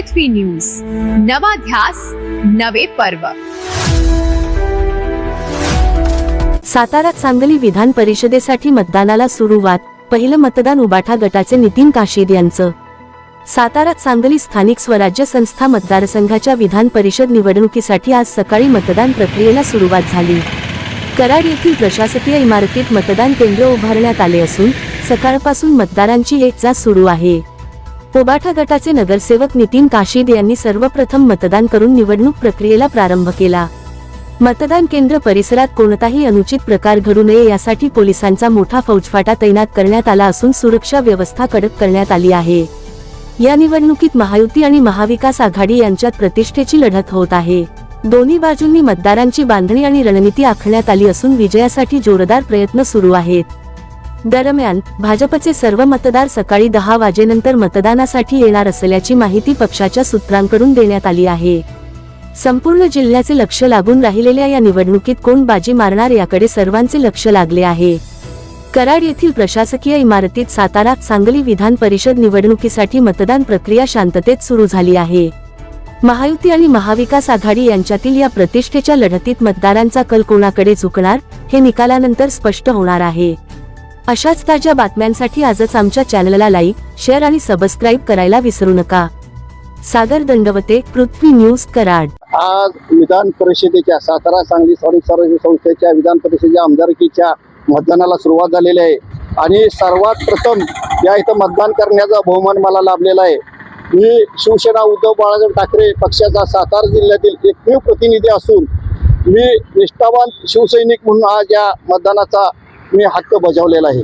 पृथ्वी news, नवा ध्यास नवे पर्व। सातारा सांगली विधान परिषदेसाठी मतदानाला सुरुवात। पहिलं मतदान उबाठा गटाचे नितीन काशीद यांचं। सातारा सांगली स्थानिक स्वराज्य संस्था मतदारसंघाच्या विधान परिषद निवडणुकीसाठी आज सकाळी मतदान प्रक्रियेला सुरुवात झाली। कराड येथील प्रशासकीय इमारतीत मतदान केंद्र उभारण्यात आले असून सकाळपासून मतदारांची ये-जा सुरू आहे। उबाठा गटाचे नगरसेवक नितीन काशीद यांनी सर्वप्रथम मतदान करून निवडणूक प्रक्रियेला प्रारंभ केला। मतदान केंद्र परिसरात कोणताही अनुचित प्रकार घडू नये यासाठी पोलिसांचा मोठा फौजफाटा तैनात करण्यात आला असून सुरक्षा व्यवस्था कडक करण्यात आली आहे। या निवडणुकीत महायुती आणि महाविकास आघाडी यांच्यात प्रतिष्ठेची लढत होत आहे। दोन्ही बाजूंनी मतदारांची बांधणी आणि रणनीती आखण्यात आली असून विजयासाठी जोरदार प्रयत्न सुरू आहेत। दरम्यान भाजपचे सर्व मतदार सकाळी 10 वाजेनंतर मतदानासाठी येणार असल्याची माहिती पक्षाच्या सूत्रांकडून देण्यात आली आहे। संपूर्ण जिल्ह्याचे लक्ष लागून राहिलेल्या या निवडणुकीत कोण बाजी मारणार याकडे सर्वांचे लक्ष लागले आहे। कराड येथील प्रशासकीय इमारतीत सातारा सांगली विधान परिषद निवडणुकीसाठी मतदान प्रक्रिया शांततेत सुरू झाली आहे। महायुती आणि महाविकास आघाडी यांच्यातील या प्रतिष्ठेच्या लढतीत मतदारांचा कल कोणाकडे झुकणार हे निकालानंतर स्पष्ट होणार आहे। अशाच ताज्या बातम्यांसाठी आजच आमच्या चॅनलला लाईक, शेअर आणि सबस्क्राईब करायला विसरू नका। सागर दंडवते, पृथ्वी न्यूज, कराड। आज विधान परिषदेच्या सातारा सांगली स्थानिक स्वराज्य संस्थेच्या विधान परिषदेच्या आमदारकीच्या मतदानाला सुरुवात झालेली आहे आणि सर्वात प्रथम या इथं मतदान करण्याचा बहुमान मला लाभलेला आहे। मी शिवसेना उद्धव बाळासाहेब ठाकरे पक्षाचा सातारा जिल्ह्यातील एकमेव प्रतिनिधी असून मी निष्ठावान शिवसैनिक म्हणून आज या मतदानाचा मी हक्क बजावलेला आहे।